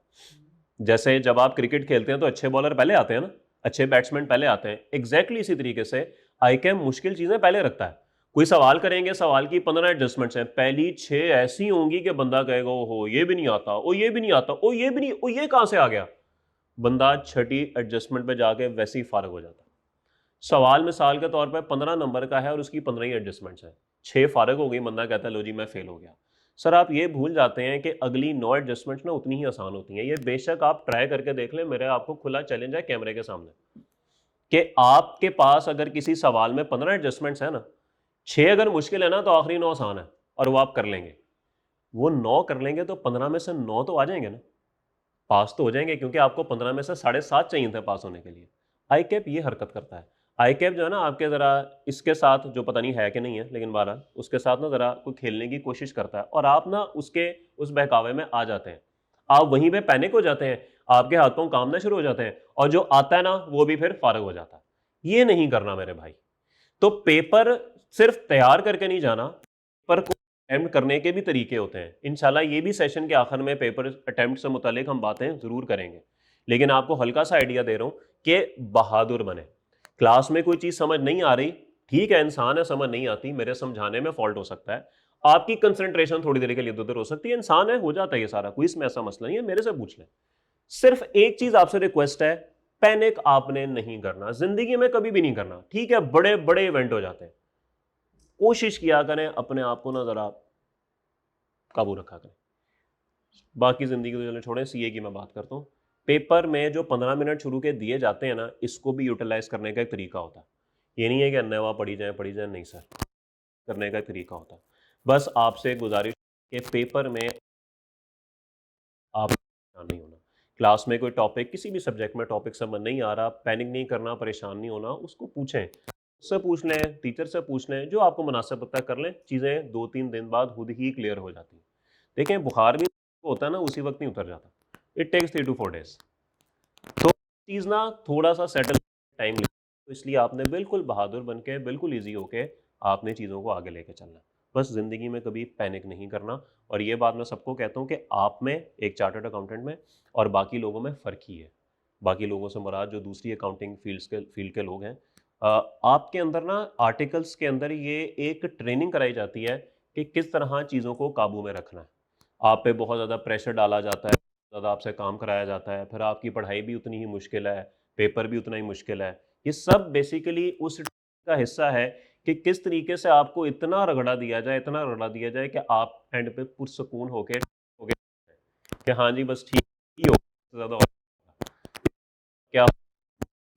जैसे जब आप क्रिकेट खेलते हैं तो अच्छे बॉलर पहले आते हैं ना, अच्छे बैट्समैन पहले आते हैं, एग्जैक्टली इसी तरीके से आई कैप मुश्किल चीजें पहले रखता है। कोई सवाल करेंगे, सवाल की 15 एडजस्टमेंट्स हैं, पहली 6 ऐसी होंगी कि बंदा कहेगा ओहो ये भी नहीं आता, ओ ये भी नहीं आता, ओ ये भी नहीं, ओ ये कहां से आ गया। बंदा छठी एडजस्टमेंट पे जाके वैसे ही फारग हो जाता। सवाल मिसाल के तौर पे 15 नंबर का है और उसकी 15 ही एडजस्टमेंट्स हैं, 6 फारग हो गई, बंदा कहता है लो जी मैं फेल हो गया। सर आप ये भूल जाते हैं कि अगली 9 एडजस्टमेंट्स ना उतनी ही आसान होती हैं। ये बेशक आप ट्राई करके देख लें, मेरे आपको खुला चैलेंज है कैमरे के सामने कि आपके पास अगर किसी सवाल में 15 एडजस्टमेंट्स है ना, 6 अगर मुश्किल है ना तो आखिरी 9 आसान है और वो आप कर लेंगे। वो 9 कर लेंगे तो 15 में से 9 तो आ जाएंगे ना, पास तो हो जाएंगे, क्योंकि आपको 15 में से 7.5 चाहिए थे पास होने के लिए। आई कैप ये हरकत करता है। आई कैप जो है ना आपके ज़रा इसके साथ, जो पता नहीं है कि नहीं है लेकिन बहरहाल उसके साथ ना ज़रा कोई खेलने की कोशिश करता है और आप ना उसके उस बहकावे में आ जाते हैं, आप वहीं पे पैनिक हो जाते हैं, आपके हाथ पांव कांपना शुरू हो जाते हैं और जो आता है ना वो भी फिर फारग हो जाता है। ये नहीं करना मेरे भाई। तो पेपर सिर्फ तैयार करके नहीं जाना, पेपर को अटेम्प्ट करने के भी तरीके होते हैं। इंशाल्लाह ये भी सेशन के आखिर में पेपर अटेम्प्ट से मुतालिक हम बातें जरूर करेंगे, लेकिन आपको हल्का सा आइडिया दे रहा हूं कि बहादुर बने। क्लास में कोई चीज समझ नहीं आ रही, ठीक है, इंसान है, समझ नहीं आती, मेरे समझाने में फॉल्ट हो सकता है, आपकी कंसंट्रेशन थोड़ी देर के लिए उधर हो सकती है, इंसान है, हो जाता है ये सारा, कोई इसमें ऐसा मसला नहीं है, मेरे से पूछ लें। सिर्फ एक चीज आपसे रिक्वेस्ट है, पैनिक आपने नहीं करना, जिंदगी में कभी भी नहीं करना, ठीक है। बड़े बड़े इवेंट हो जाते हैं, कोशिश किया करें अपने आप को ना जरा काबू रखा करें। बाकी जिंदगी तो चलो छोड़ें, सीए की मैं बात करता हूँ। पेपर में जो 15 मिनट शुरू के दिए जाते हैं ना, इसको भी यूटिलाइज करने का एक तरीका होता है। ये नहीं है कि अन्यवा पढ़ी जाए, नहीं सर, करने का एक तरीका होता है। बस आपसे गुजारिश कि पेपर में आप नहीं होना, क्लास में कोई टॉपिक, किसी भी सब्जेक्ट में टॉपिक समझ नहीं आ रहा, पैनिक नहीं करना, परेशान नहीं होना, उसको पूछें, उससे पूछ लें, टीचर से पूछ लें, जो आपको मुनासिब लगता है कर लें, चीज़ें 2-3 दिन बाद खुद ही क्लियर हो जाती हैं। देखें बुखार भी होता है ना, उसी वक्त नहीं उतर जाता, इट टेक्स 3 to 4 days। तो चीज़ ना थोड़ा सा सेटल टाइम ले, तो इसलिए आपने बिल्कुल बहादुर बन के, बिल्कुल ईजी होके आपने चीज़ों को आगे लेके चलना है। बस ज़िंदगी में कभी पैनिक नहीं करना। और ये बात मैं सबको कहता हूँ कि आप में, एक चार्टर्ड अकाउंटेंट में और बाकी लोगों में फ़र्क ही है। बाकी लोगों से मुराद जो दूसरी अकाउंटिंग फील्ड के लोग हैं, आपके अंदर ना आर्टिकल्स के अंदर ये एक ट्रेनिंग कराई जाती है कि किस तरह चीज़ों को काबू में रखना है। आप पे बहुत ज़्यादा प्रेशर डाला जाता है, ज़्यादा आपसे काम कराया जाता है, फिर आपकी पढ़ाई भी उतनी ही मुश्किल है, पेपर भी उतना ही मुश्किल है। ये सब बेसिकली उस का हिस्सा है कि किस तरीके से आपको इतना रगड़ा दिया जाए, इतना रगड़ा दिया जाए कि आप एंड पे पुरसकून होके कि हाँ जी बस ठीक ही हो, ज़्यादा और क्या।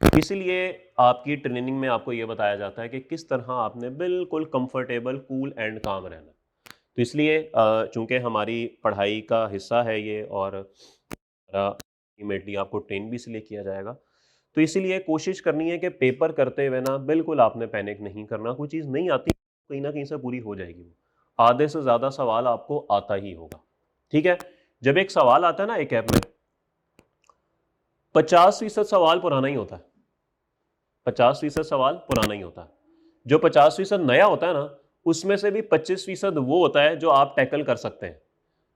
इसलिए आपकी ट्रेनिंग में आपको ये बताया जाता है कि किस तरह आपने बिल्कुल कंफर्टेबल, कूल एंड काम रहना। तो इसलिए चूंकि हमारी पढ़ाई का हिस्सा है ये, और अल्टीमेटली आपको ट्रेन भी इसलिए किया जाएगा, तो इसीलिए कोशिश करनी है कि पेपर करते हुए ना बिल्कुल आपने पैनिक नहीं करना। कोई चीज़ नहीं आती, कहीं ना कहीं से पूरी हो जाएगी। वो आधे से ज़्यादा सवाल आपको आता ही होगा, ठीक है। जब एक सवाल आता है ना एक ऐप में, 50% सवाल पुराना ही होता है, 50% सवाल पुराना ही होता है। जो 50% नया होता है ना, उसमें से भी 25% वो होता है जो आप टैकल कर सकते हैं।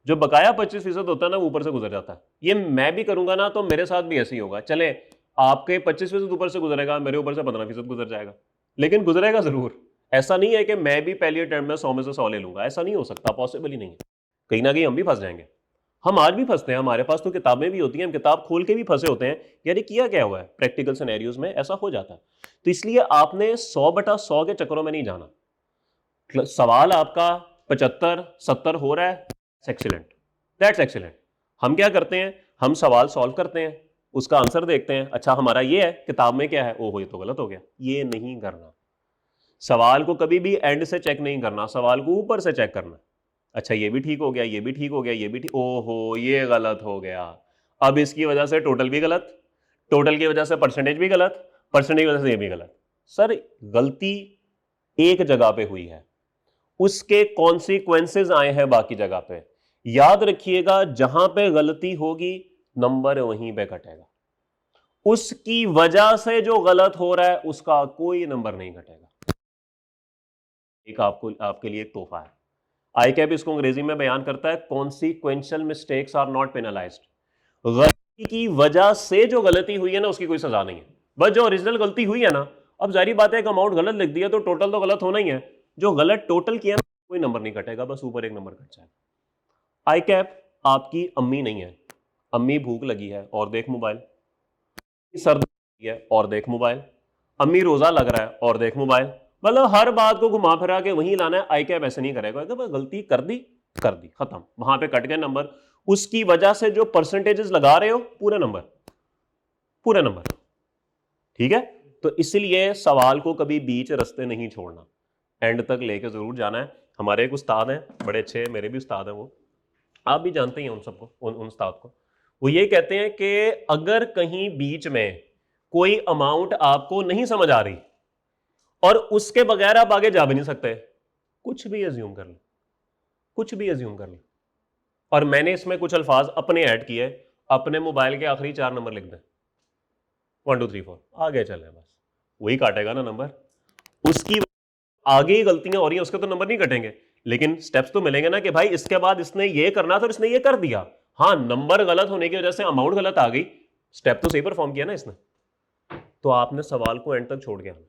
जो बकाया 25% होता है ना, ऊपर से गुजर जाता है। ये मैं भी करूंगा ना तो मेरे साथ भी ऐसे ही होगा। चले आपके 25% ऊपर से गुजरेगा, मेरे ऊपर से 15% गुजर जाएगा, लेकिन गुजरेगा जरूर। ऐसा नहीं है कि मैं भी पहली अटेम्प्ट में 100 में से 100 ले लूंगा, ऐसा नहीं हो सकता, पॉसिबल ही नहीं है। कहीं ना कहीं हम भी फंस जाएंगे। हम आज भी फंसते हैं, हमारे पास तो किताबें भी होती हैं, हम किताब खोल के भी फंसे होते हैं, यानी किया क्या हुआ है, प्रैक्टिकल सिनेरियोज में ऐसा हो जाता है। तो इसलिए आपने 100/100 के चक्करों में नहीं जाना। सवाल आपका 75-70 हो रहा है, एक्सीलेंट, दैट्स एक्सीलेंट। हम क्या करते हैं, हम सवाल सॉल्व करते हैं, उसका आंसर देखते हैं, अच्छा हमारा ये है, किताब में क्या है, ओहो ये तो गलत हो गया। ये नहीं करना। सवाल को कभी भी एंड से चेक नहीं करना, सवाल को ऊपर से चेक करना। अच्छा ये भी ठीक हो गया, ये भी ठीक हो गया, ये भी ठीक, ओहो ये गलत हो गया, अब इसकी वजह से टोटल भी गलत, टोटल की वजह से परसेंटेज भी गलत, परसेंटेज की वजह से ये भी गलत। सर गलती एक जगह पे हुई है, उसके कॉन्सिक्वेंसेज आए हैं बाकी जगह पे। याद रखिएगा, जहां पे गलती होगी नंबर वहीं पे कटेगा, उसकी वजह से जो गलत हो रहा है उसका कोई नंबर नहीं घटेगा। एक आपको, आपके लिए एक तोहफा है। आई कैप इसको अंग्रेजी में बयान करता है, consequential mistakes are not penalised. गलती की वजह से जो गलती हुई है ना, उसकी कोई सजा नहीं है, बस जो ओरिजिनल गलती हुई है ना, अब जारी बात है एक अमाउंट गलत लिख दिया तो टोटल तो गलत होना ही है, जो गलत टोटल किया ना कोई नंबर नहीं कटेगा, बस ऊपर एक नंबर कट जाएगा। आई कैप आपकी अम्मी नहीं है, अम्मी भूख लगी है और देख मोबाइल, सर्दी लगी है और देख मोबाइल, अम्मी रोजा लग रहा है और देख मोबाइल, मतलब हर बात को घुमा फिरा के वहीं लाना है। आई कैप ऐसे नहीं करेगा, बस गलती कर दी खत्म, वहां पे कट गए नंबर। उसकी वजह से जो परसेंटेजेस लगा रहे हो पूरे नंबर, ठीक है। तो इसलिए सवाल को कभी बीच रास्ते नहीं छोड़ना, एंड तक लेके जरूर जाना है। हमारे एक उस्ताद हैं बड़े अच्छे, मेरे भी उस्ताद हैं, वो आप भी जानते ही हैं उन सबको, उन उस्ताद को। वो ये कहते हैं कि अगर कहीं बीच में कोई अमाउंट आपको नहीं समझ आ रही और उसके बगैर आप आगे जा भी नहीं सकते, कुछ भी अज्यूम कर ले। और मैंने इसमें कुछ अल्फाज अपने ऐड किए, अपने मोबाइल के आखिरी 4 नंबर लिख दें, 1 2 3 4, आगे चले, बस वही काटेगा ना नंबर। उसकी आगे ही गलतियां हो रही हैं, उसके तो नंबर नहीं कटेंगे, लेकिन स्टेप्स तो मिलेंगे ना कि भाई इसके बाद इसने ये करना था और इसने ये कर दिया। हाँ, नंबर गलत होने की वजह से अमाउंट गलत आ गई, स्टेप तो सही परफॉर्म किया ना इसने, तो आपने सवाल को एंड तक छोड़ के आना।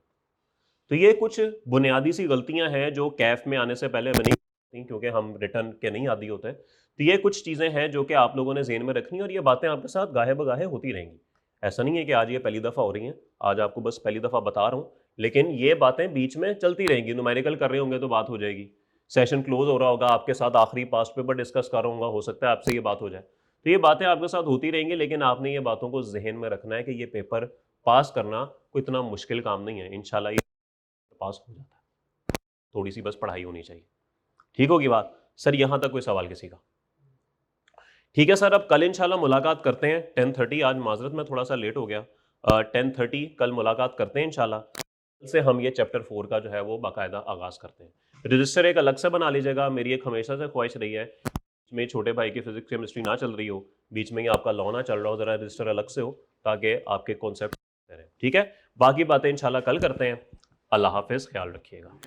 तो ये कुछ बुनियादी सी गलतियां हैं जो कैफ में आने से पहले बनी, क्योंकि हम रिटर्न के नहीं आदी होते। तो ये कुछ चीजें हैं जो कि आप लोगों ने ज़हन में रखनी, और ये बातें आपके साथ गाहे बगाहे होती रहेंगी। ऐसा नहीं है कि आज ये पहली दफ़ा हो रही हैं, आज आपको बस पहली दफ़ा बता रहा हूँ, लेकिन ये बातें बीच में चलती रहेंगी। न्यूमेरिकल कर रहे होंगे तो बात हो जाएगी, सेशन क्लोज हो रहा होगा, आपके साथ आखिरी पास्ट पेपर डिस्कस कर रहा हूँ, हो सकता है आपसे ये बात हो जाए। तो ये बातें आपके साथ होती रहेंगी, लेकिन आपने ये बातों को जहन में रखना है कि ये पेपर पास करना कोई इतना मुश्किल काम नहीं है, इंशाल्लाह ये पास हो जाता है, थोड़ी सी बस पढ़ाई होनी चाहिए। ठीक होगी बात सर? यहां तक कोई सवाल किसी का? ठीक है सर, अब कल इंशाल्लाह मुलाकात करते हैं 10:30। आज माजरत में थोड़ा सा लेट हो गया, 10:30 कल मुलाकात करते हैं इंशाल्लाह। से हम ये चैप्टर 4 का जो है वो बाकायदा आगाज करते हैं। रजिस्टर एक अलग से बना लीजिएगा, मेरी एक हमेशा से ख्वाहिश रही है, में छोटे भाई की फिजिक्स केमिस्ट्री ना चल रही हो, बीच में ही आपका लॉ ना चल रहा हो, जरा रजिस्टर अलग से हो ताकि आपके कॉन्सेप्ट रहे। ठीक है, बाकी बातें इंशाल्लाह कल करते हैं। अल्लाह हाफिज, ख्याल रखिएगा।